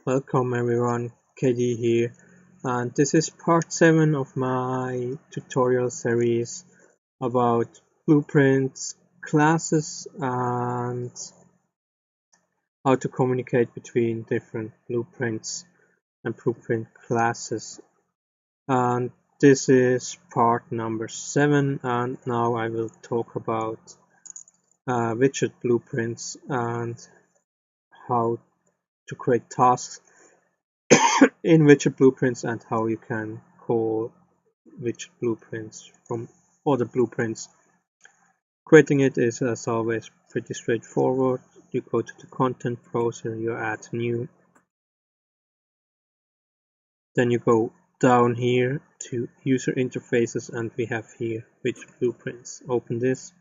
Welcome everyone, KD here, and this is part 7 of my tutorial series about blueprints, classes, and how to communicate between different blueprints and blueprint classes. And this is part number 7, and now I will talk about widget blueprints and how to create tasks in widget blueprints and how you can call widget blueprints from other blueprints. Creating it is, as always, pretty straightforward. You go to the content browser, you add new, then you go down here to user interfaces, and we have here widget blueprints. Open this,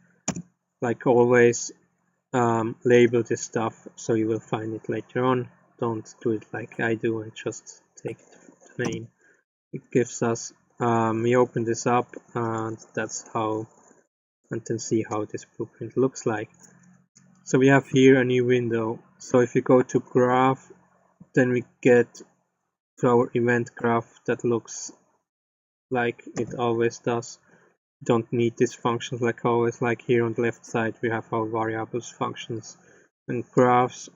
like always, label this stuff so you will find it later on. Don't do it like I do and just take the name it gives us. We open this up, and that's how, and then see how this blueprint looks like. So we have here a new window. So if you go to graph, then we get to our event graph that looks like it always does. We don't need these functions like always. Like here on the left side, we have our variables, functions, and graphs.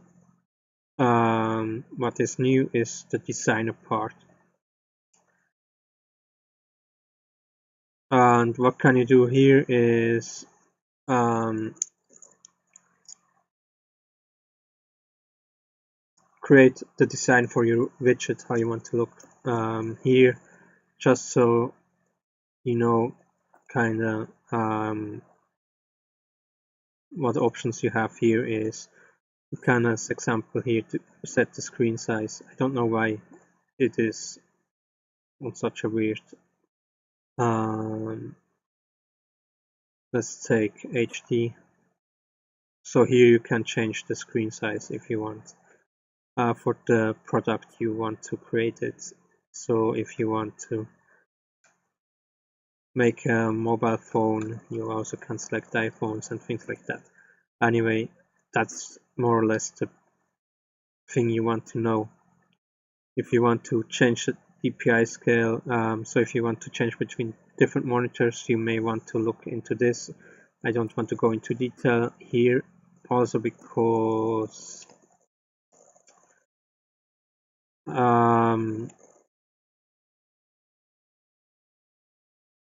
What is new is the designer part. And what can you do here is create the design for your widget, how you want to look here, just so you know kind of what options you have here is. You can, as example here, to set the screen size. I don't know why it is on such a weird. Let's take HD. So here you can change the screen size if you want for the product you want to create it. So if you want to make a mobile phone, you also can select iPhones and things like that. Anyway, that's more or less the thing you want to know. If you want to change the DPI scale, so if you want to change between different monitors, you may want to look into this. I don't want to go into detail here, also because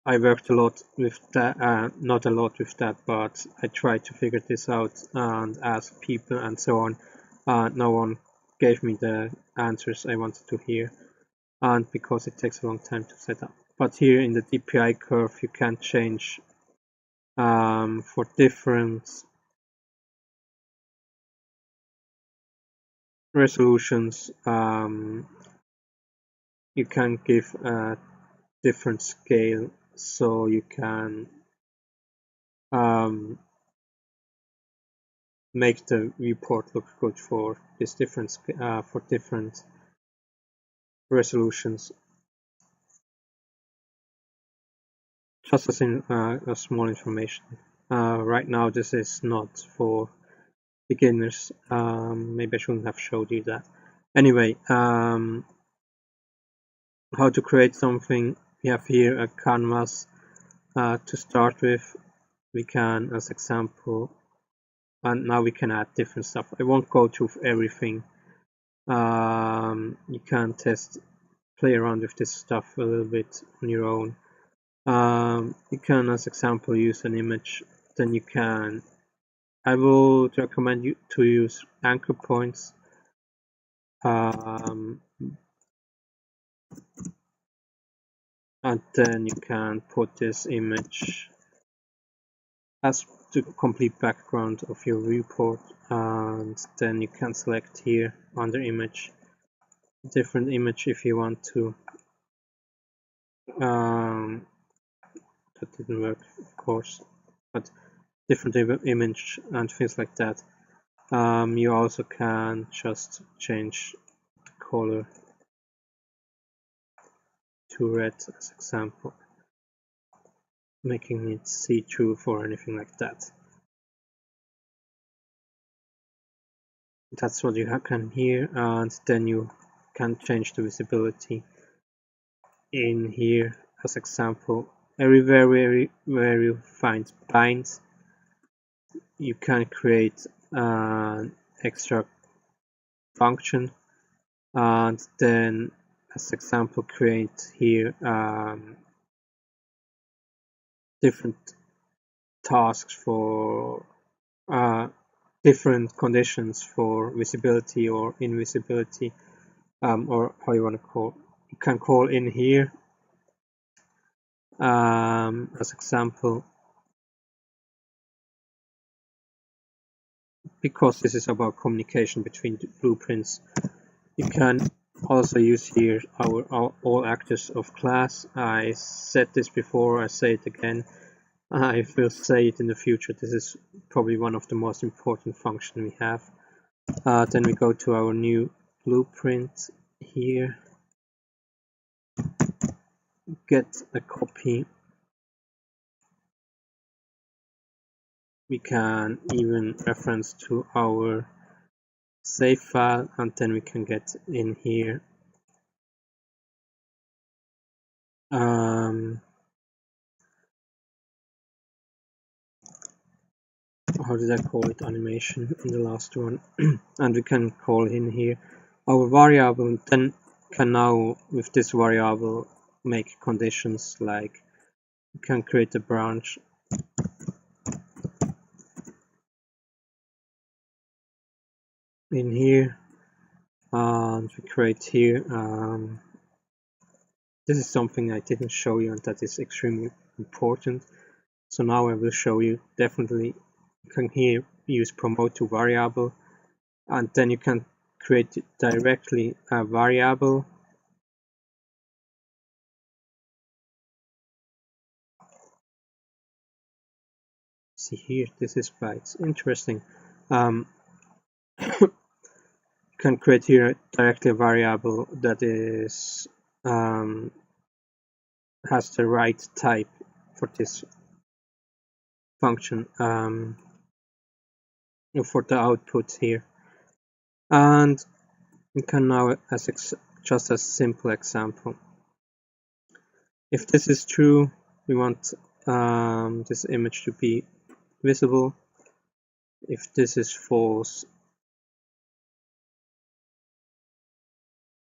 I worked a lot with that, not a lot with that, but I tried to figure this out and ask people and so on. No one gave me the answers I wanted to hear, and because it takes a long time to set up. But here in the DPI curve, you can change for different resolutions. You can give a different scale, so you can make the viewport look good for this different resolutions. Just as in a small information. Right now, this is not for beginners. Maybe I shouldn't have showed you that. Anyway, how to create something. We have here a canvas to start with. We can, as example, and now we can add different stuff. I won't go through everything. You can play around with this stuff a little bit on your own. You can, as example, use an image. Then you can. I will recommend you to use anchor points. And then you can put this image as the complete background of your viewport, and then you can select here under image different image if you want to. That didn't work, of course, but different image and things like that. You also can just change the color to red as example, making it see-through or anything like that. That's what you can hear, and then you can change the visibility in here. As example, everywhere where you find binds, you can create an extra function, and then as example create here different tasks for different conditions for visibility or invisibility, or how you want to call. You can call in here as example, because this is about communication between the blueprints. You can also use here our all actors of class. I said this before, I say it again, I will say it in the future. This is probably one of the most important functions we have. Then we go to our new blueprint here, get a copy. We can even reference to our save file, and then we can get in here how did I call it, animation in the last one. And we can call in here our variable, and then can now with this variable make conditions, like we can create a branch in here, and we create here this is something I didn't show you and that is extremely important, so now I will show you. Definitely you can here use promote to variable, and then you can create directly a variable. See here, this is why it's interesting. You can create here directly a variable that is has the right type for this function, for the output here. And we can now, just a simple example, if this is true, we want this image to be visible. If this is false,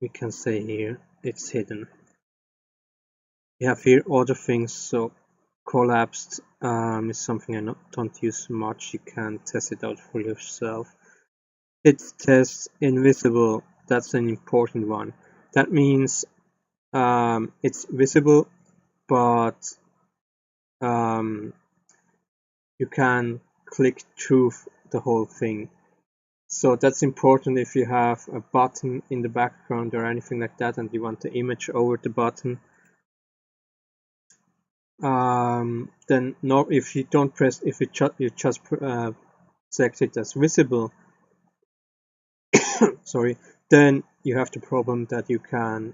we can say here it's hidden. We have here other things, so collapsed is something I don't use much. You can test it out for yourself. It tests invisible, that's an important one. That means it's visible, but you can click through the whole thing. So that's important if you have a button in the background or anything like that and you want the image over the button. Then no, if you don't press, if you just select it as visible, sorry, then you have the problem that you can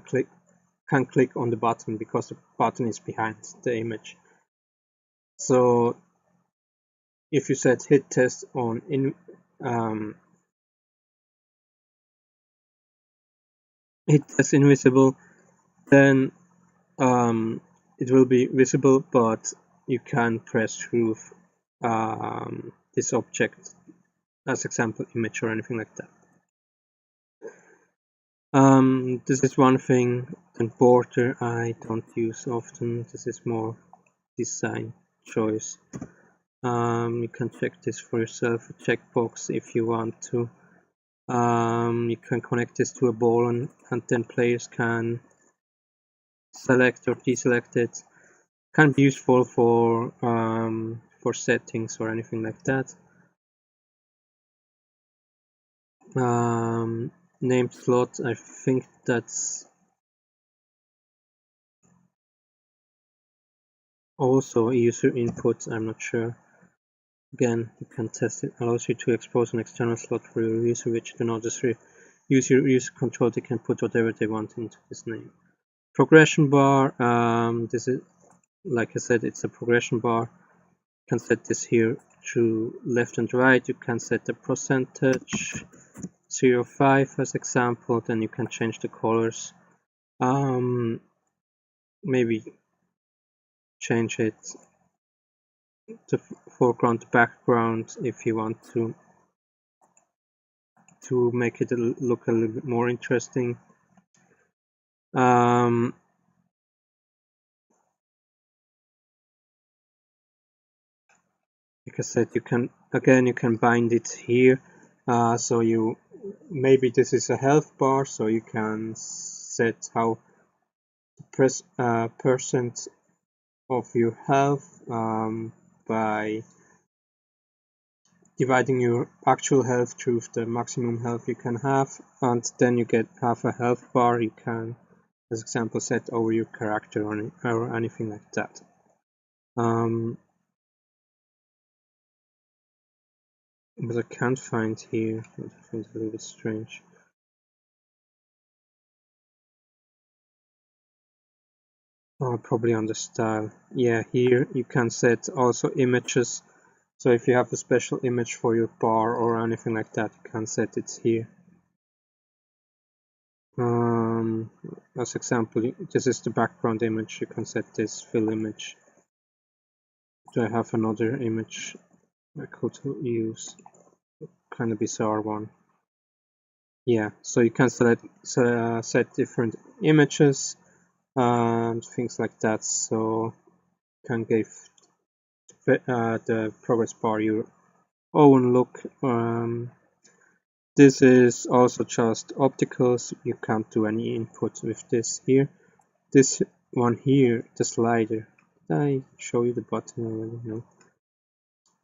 click on the button because the button is behind the image. So if you set hit test on hit test invisible, then it will be visible, but you can press through this object, as example image or anything like that. This is one thing. And border I don't use often. This is more design choice. You can check this for yourself, a checkbox if you want to. You can connect this to a ball, and then players can select or deselect it. Can be useful for settings or anything like that. Named slot, I think that's also user input, I'm not sure. Again, you can test it. Allows you to expose an external slot for your user, which do not just use your user control. They can put whatever they want into this name. Progression bar, this is, like I said, it's a progression bar. You can set this here to left and right. You can set the percentage 0.5 as example, then you can change the colors. Maybe change it to foreground to background if you want to make it look a little bit more interesting. Like I said, you can bind it here. So maybe this is a health bar, so you can set how the percent of your health by dividing your actual health through the maximum health you can have, and then you have a health bar you can, as example, set over your character or anything like that. But I can't find here. I find it a little bit strange. Oh, probably on the style. Yeah, here you can set also images. So if you have a special image for your bar or anything like that, you can set it here. As example, this is the background image. You can set this fill image. Do I have another image I could use? Kind of bizarre one. Yeah, so you can set different images and things like that. So you can give the progress bar your own look. This is also just optical, so you can't do any input with this here. This one here, the slider. Did I show you the button already? No.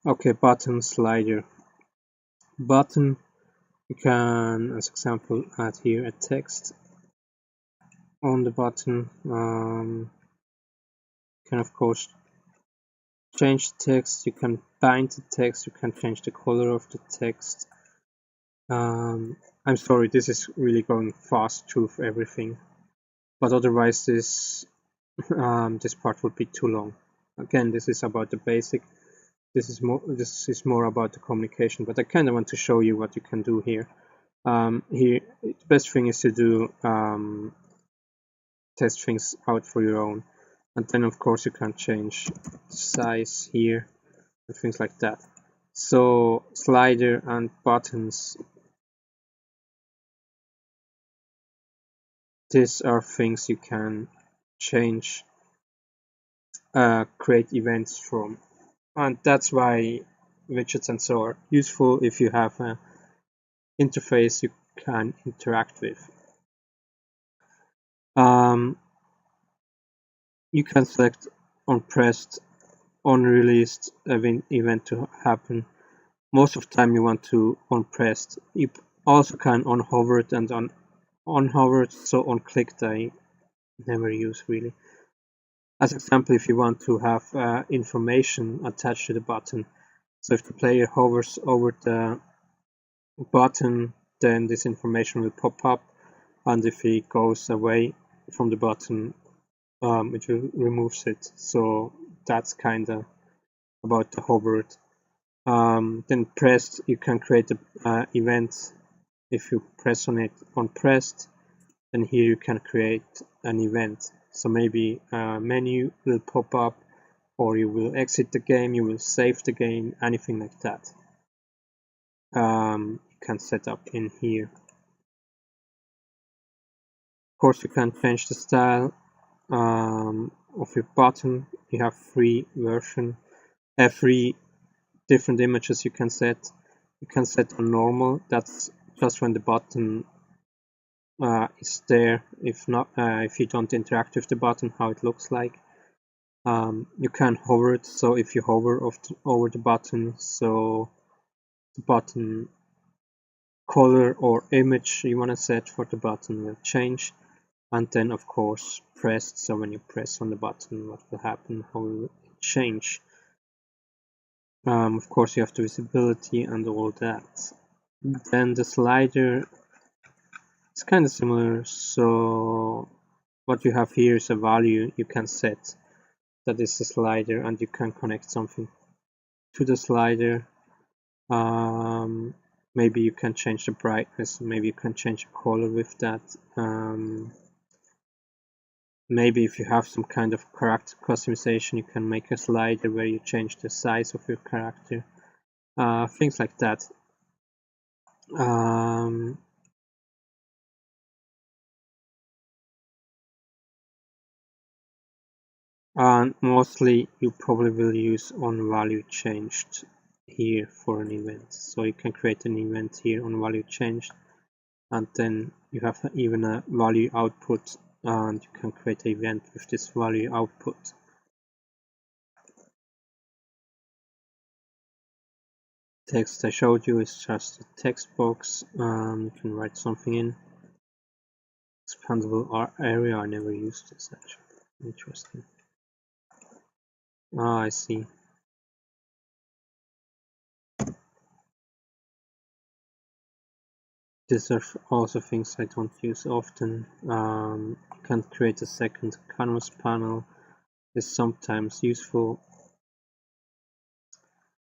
Okay, button slider. Button, you can, as example, add here a text on the button. You can of course change the text, you can bind the text, you can change the color of the text. I'm sorry, this is really going fast through everything, but otherwise this part would be too long. Again, this is about the basic. This is more about the communication, but I kind of want to show you what you can do here. Here, the best thing is to do test things out for your own, and then of course you can change the size here and things like that. So slider and buttons, these are things you can change, create events from, and that's why widgets and so are useful if you have an interface you can interact with. You can select unpressed, unreleased event to happen. Most of the time you want to unpressed. You also can unhovered and unhovered, so unclicked I never use really. As example, if you want to have information attached to the button, so if the player hovers over the button, then this information will pop up, and if he goes away from the button, it will removes it. So that's kind of about the hovered. Then pressed, you can create an event. If you press on it on pressed, then here you can create an event. So maybe a menu will pop up, or you will exit the game, you will save the game, anything like that. You can set up in here. Of course, you can change the style of your button. You have three different images you can set. You can set on normal. That's just when the button is there. If not, if you don't interact with the button, how it looks like. You can hover it. So if you hover over the button, so the button color or image you want to set for the button will change. And then of course pressed, so when you press on the button, what will happen, how will it change. Of course you have the visibility and all that. Then the slider is kind of similar, so what you have here is a value you can set that is the slider, and you can connect something to the slider. maybe you can change the brightness, maybe you can change the color with that. Maybe if you have some kind of character customization, you can make a slider where you change the size of your character, things like that. And mostly you probably will use on value changed here for an event. So you can create an event here on value changed, and then you have even a value output, and you can create an event with this value output. Text I showed you is just a text box. You can write something in. Expandable area, I never used this actually. Interesting. Ah, I see. These are also things I don't use often. You can create a second canvas panel. Is sometimes useful.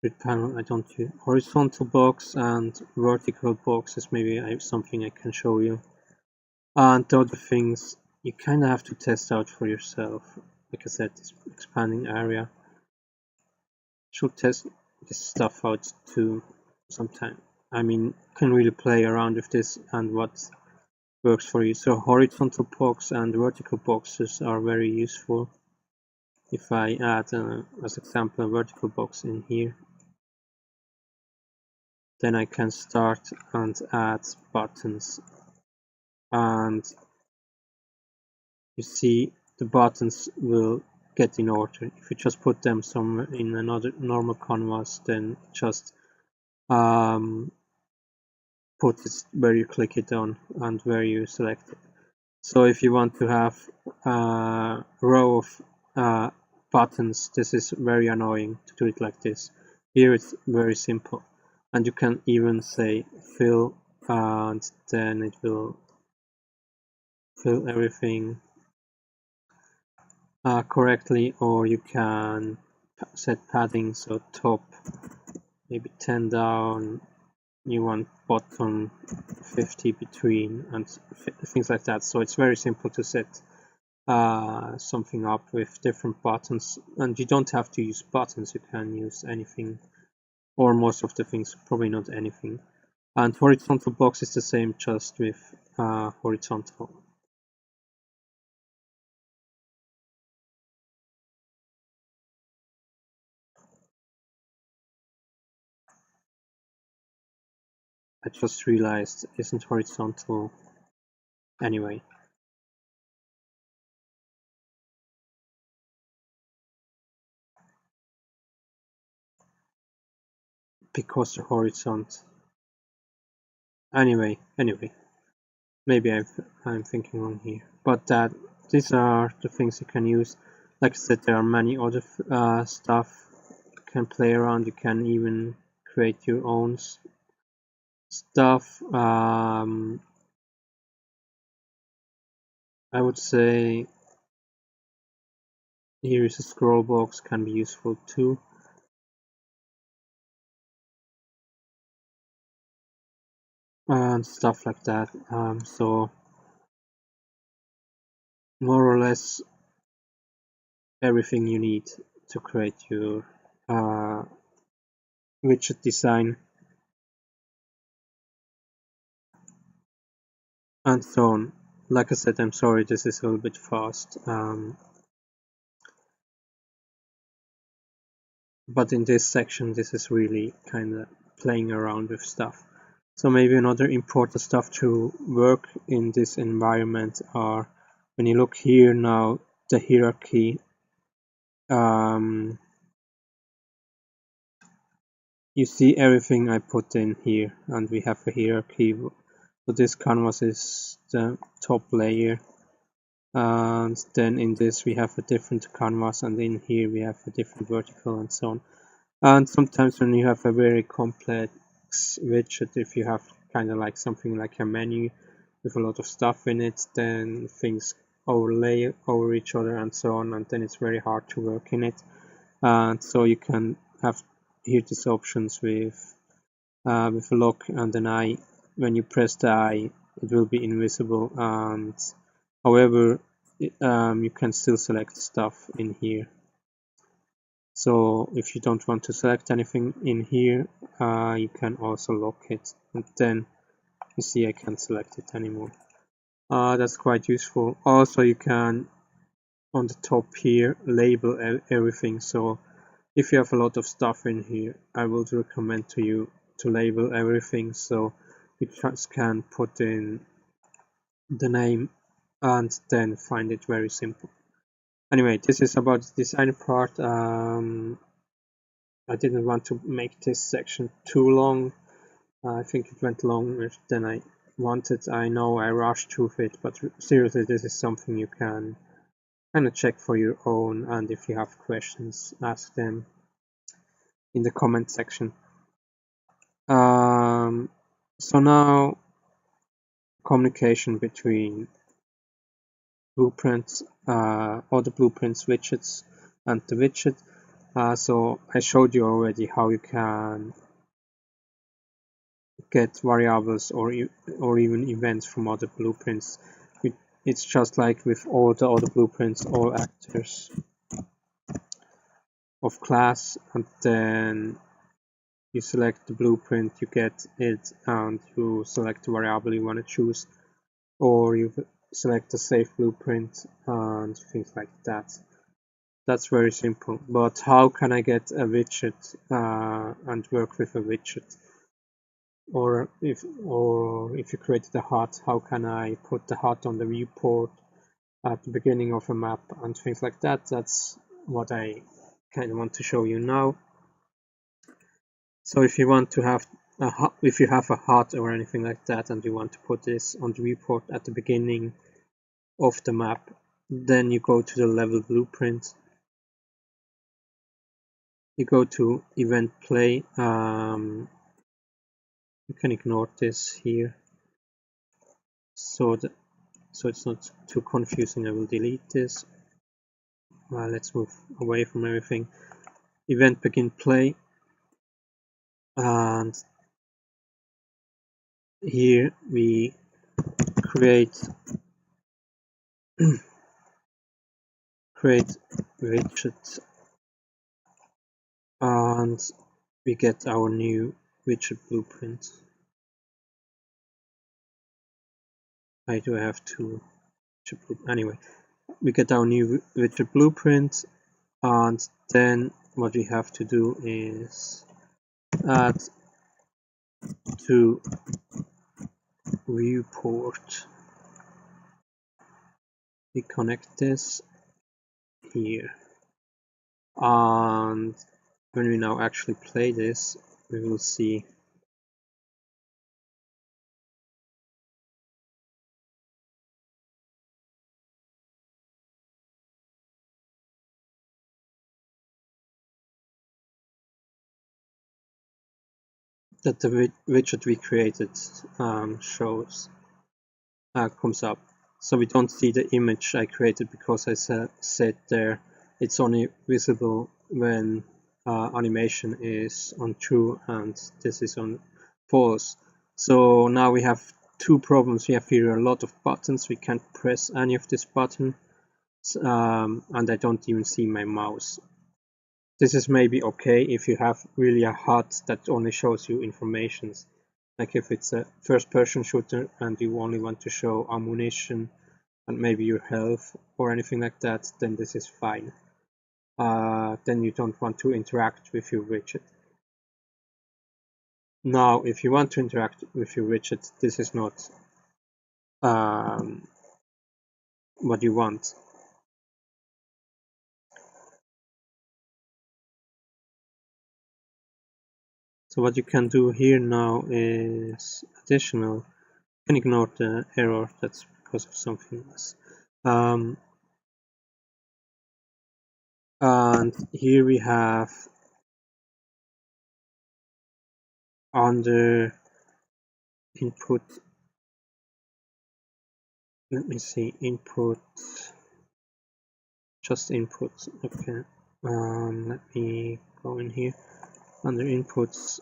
Grid panel I don't use. Horizontal box and vertical box is maybe something I can show you. And the other things you kind of have to test out for yourself. Like I said, this expanding area. Should test this stuff out too sometime. I mean, can really play around with this and what works for you. So horizontal box and vertical boxes are very useful. If I add, as example, a vertical box in here, then I can start and add buttons, and you see the buttons will get in order. If you just put them somewhere in another normal canvas, then just put it where you click it on and where you select it. So if you want to have a row of buttons, this is very annoying to do it like this. Here it's very simple, and you can even say fill, and then it will fill everything correctly, or you can set padding, so top maybe 10 down, you want bottom 50 between, and things like that. So it's very simple to set something up with different buttons, and you don't have to use buttons, you can use anything, or most of the things, probably not anything. And horizontal box is the same, just with horizontal. I just realized isn't horizontal anyway. Because the horizon. Anyway, maybe I'm thinking wrong here. But these are the things you can use. Like I said, there are many other stuff you can play around. You can even create your own stuff. I would say here is a scroll box, can be useful too. And stuff like that. So more or less everything you need to create your widget design and so on. Like I said, I'm sorry this is a little bit fast, but in this section this is really kind of playing around with stuff. So maybe another important stuff to work in this environment are, when you look here now, the hierarchy. You see everything I put in here, and we have a hierarchy. So this canvas is the top layer, and then in this we have a different canvas, and in here we have a different vertical, and so on. And sometimes when you have a very complex widget, if you have kind of like something like a menu with a lot of stuff in it, then things overlay over each other and so on, and then it's very hard to work in it. And so you can have here these options with with a lock and an eye. When you press the eye, it will be invisible, and however, you can still select stuff in here. So if you don't want to select anything in here, you can also lock it, and then you see I can't select it anymore. That's quite useful. Also, you can on the top here label everything. So if you have a lot of stuff in here, I would recommend to you to label everything, so you just can put in the name and then find it very simple. Anyway, this is about the design part. I didn't want to make this section too long. I think it went longer than I wanted. I know I rushed through it, but seriously, this is something you can kind of check for your own, and if you have questions, ask them in the comment section. So now, communication between blueprints, all the blueprints widgets and the widget. So I showed you already how you can get variables or even events from other blueprints. It's just like with all the other blueprints, all actors of class, and then you select the blueprint, you get it, and you select the variable you want to choose, or you select a safe blueprint and things like that. That's very simple. But how can I get a widget and work with a widget? Or if you created a HUD, how can I put the HUD on the viewport at the beginning of a map and things like that? That's what I kind of want to show you now. So if you want to have if you have a HUD or anything like that and you want to put this on the viewport at the beginning of the map, then you go to the level blueprint. You go to event play. You can ignore this here, so it's not too confusing. I will delete this. Let's move away from everything. Event begin play, and here we create widget, and we get our new widget blueprint. I do have to anyway. We get our new widget blueprint, and then what we have to do is add to viewport. We connect this here, and when we now actually play this, we will see that the widget we created comes up. So we don't see the image I created because I said there it's only visible when animation is on true and this is on false. So now we have two problems. We have here a lot of buttons. We can't press any of these buttons, and I don't even see my mouse. This is maybe okay if you have really a HUD that only shows you informations. Like if it's a first-person shooter and you only want to show ammunition and maybe your health or anything like that, then this is fine. Then you don't want to interact with your widget. Now, if you want to interact with your widget, this is not what you want. So what you can do here now is additional. You can ignore the error, that's because of something else. And here we have under input, let me see, input, just input, okay. Let me go in here under inputs.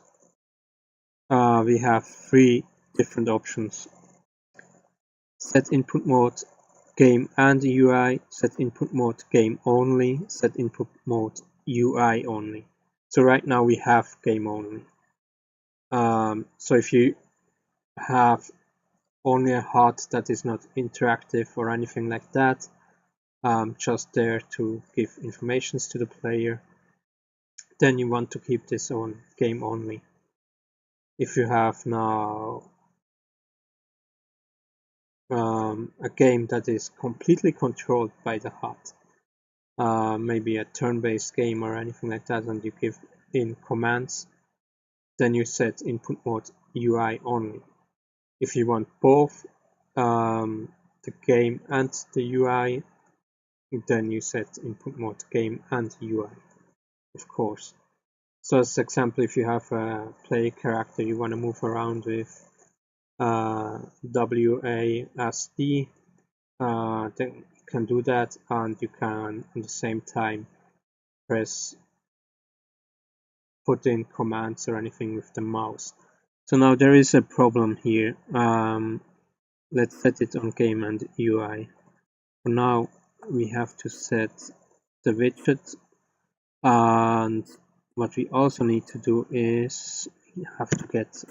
we have three different options: set input mode game and UI, set input mode game only, set input mode UI only. So right now we have game only. So if you have only a HUD that is not interactive or anything like that, just there to give informations to the player, then you want to keep this on game only. If you have now a game that is completely controlled by the HUD, maybe a turn-based game or anything like that, and you give in commands, then you set input mode UI only. If you want both the game and the UI, then you set input mode game and UI, of course. So as an example, if you have a player character you want to move around with WASD, then you can do that, and you can at the same time put in commands or anything with the mouse. So now there is a problem here. Let's set it on game and UI. For now we have to set the widget, and what we also need to do is we have to get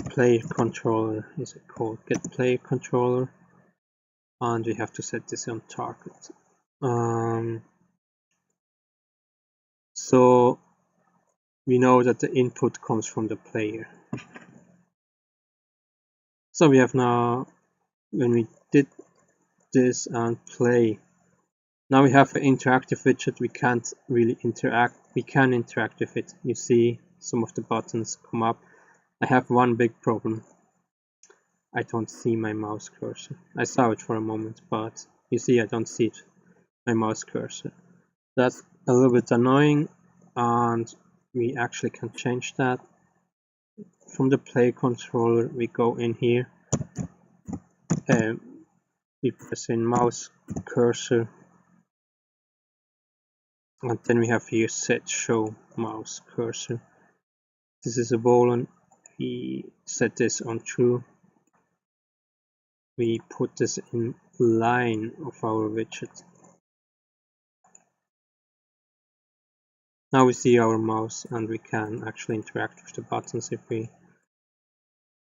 player controller, is it called? Get player controller, and we have to set this on target. So we know that the input comes from the player. So we have now, when we did this and play, now we have an interactive widget. We can't really interact. We can interact with it. You see some of the buttons come up. I have one big problem. I don't see my mouse cursor. I saw it for a moment, but you see I don't see it, my mouse cursor. That's a little bit annoying, and we actually can change that. From the play controller, we go in here, we press in mouse cursor, and then we have here set show mouse cursor. This is a boolean. We set this on true. We put this in line of our widget. Now we see our mouse, and we can actually interact with the buttons if we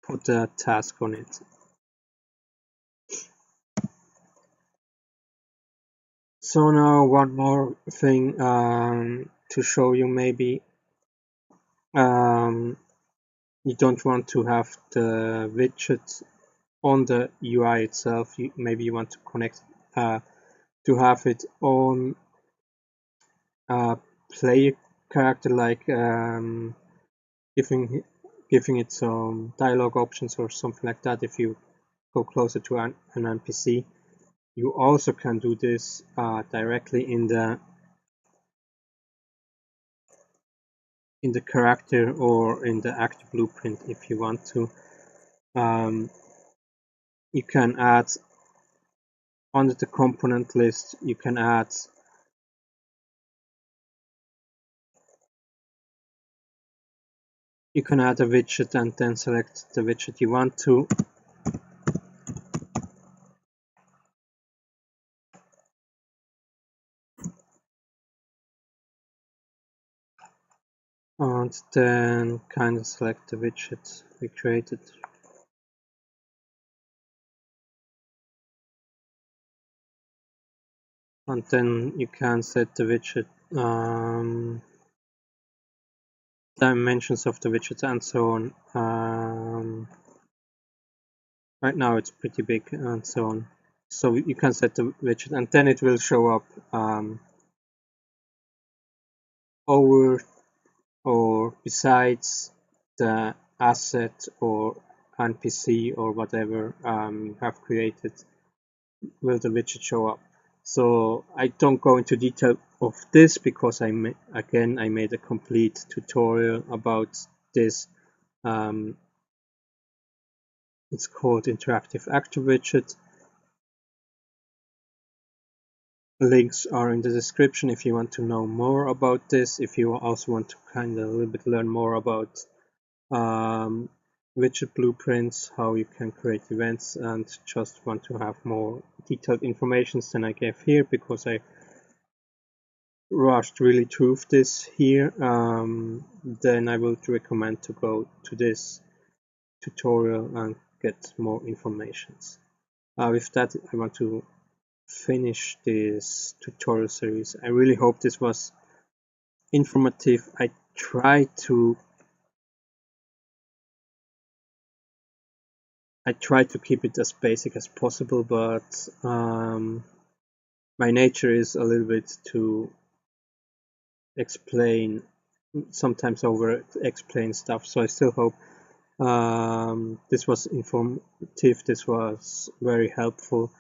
put a task on it. So now one more thing to show you. Maybe you don't want to have the widget on the UI itself. Maybe you want to connect to have it on a player character, like giving it some dialogue options or something like that. If you go closer to an NPC, you also can do this directly in the character or in the active blueprint if you want to. You can add under the component list, you can add a widget and then select the widget you want to. And then kind of select the widget we created. And then you can set the widget dimensions of the widget and so on. Right now it's pretty big and so on. So you can set the widget, and then it will show up over or besides the asset or NPC or whatever you have created, will the widget show up. So I don't go into detail of this because I made a complete tutorial about this. It's called interactive actor widget. Links are in the description if you want to know more about this, if you also want to kind of a little bit learn more about widget blueprints, how you can create events, and just want to have more detailed information than I gave here because I rushed really through this here, then I would recommend to go to this tutorial and get more information. With that, I want to finish this tutorial series. I really hope this was informative. I try to keep it as basic as possible, but my nature is a little bit to explain, sometimes over explain stuff, so I still hope this was informative, this was very helpful.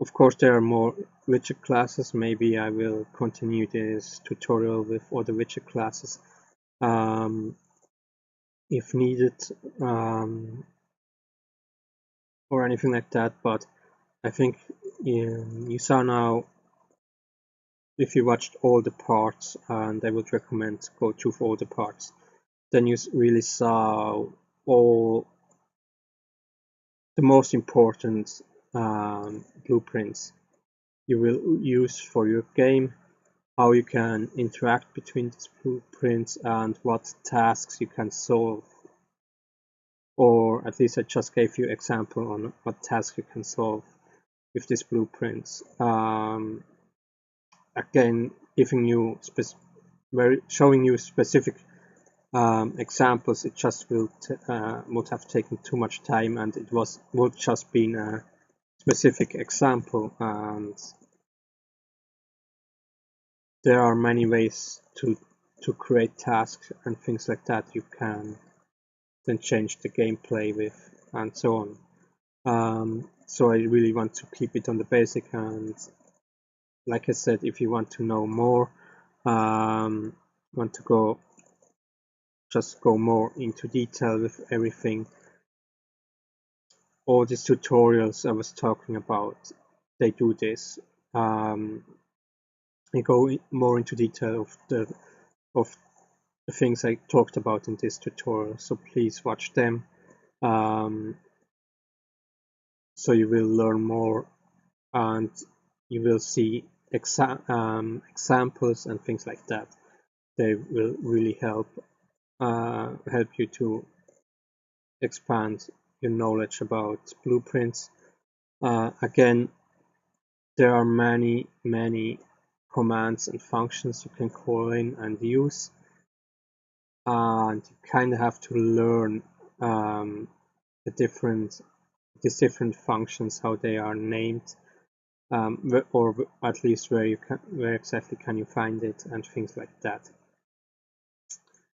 Of course there are more widget classes, maybe I will continue this tutorial with other widget classes if needed, or anything like that, but I think you saw now, if you watched all the parts, and I would recommend go through all the parts, then you really saw all the most important blueprints you will use for your game, how you can interact between these blueprints, and what tasks you can solve. Or at least I just gave you example on what task you can solve with these blueprints. Again, giving you showing you specific examples, it just would have taken too much time, and it would just been a specific example, and there are many ways to create tasks and things like that you can then change the gameplay with, and so on. So I really want to keep it on the basic, and like I said, if you want to know more, want to just go more into detail with everything, all these tutorials I was talking about, they do this. They go more into detail of the things I talked about in this tutorial, so please watch them, so you will learn more and you will see examples and things like that. They will really help you to expand your knowledge about blueprints. Again, there are many commands and functions you can call in and use, and you kind of have to learn these different functions, how they are named, or at least where exactly can you find it, and things like that,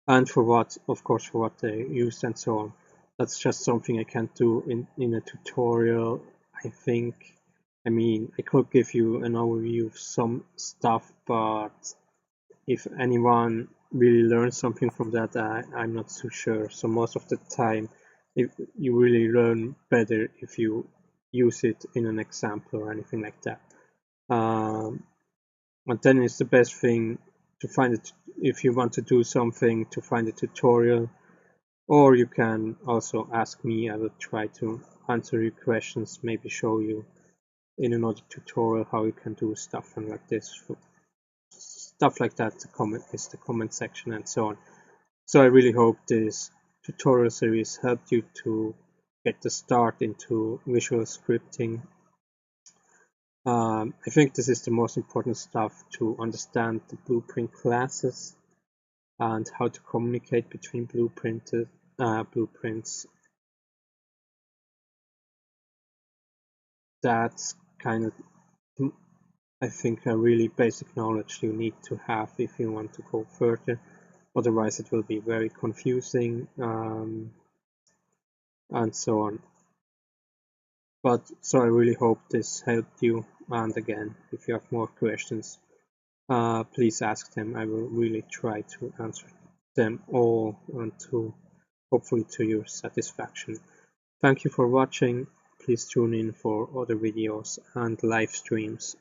and for what, of course, for what they used and so on. That's just something I can't do in a tutorial. I think, I mean, I could give you an overview of some stuff, but if anyone really learns something from that, I'm not so sure. So most of the time, if you really learn better if you use it in an example or anything like that. And then it's the best thing to find it if you want to do something, to find a tutorial, or you can also ask me. I will try to answer your questions, maybe show you in another tutorial how you can do stuff and like this, stuff like that. The comment section and so on. So I really hope this tutorial series helped you to get the start into visual scripting. I think this is the most important stuff, to understand the blueprint classes and how to communicate between blueprints. That's kind of, I think, a really basic knowledge you need to have if you want to go further. Otherwise it will be very confusing, and so on. But so I really hope this helped you, and again, if you have more questions, please ask them. I will really try to answer them all, and to hopefully to your satisfaction. Thank you for watching. please tune in for other videos and live streams.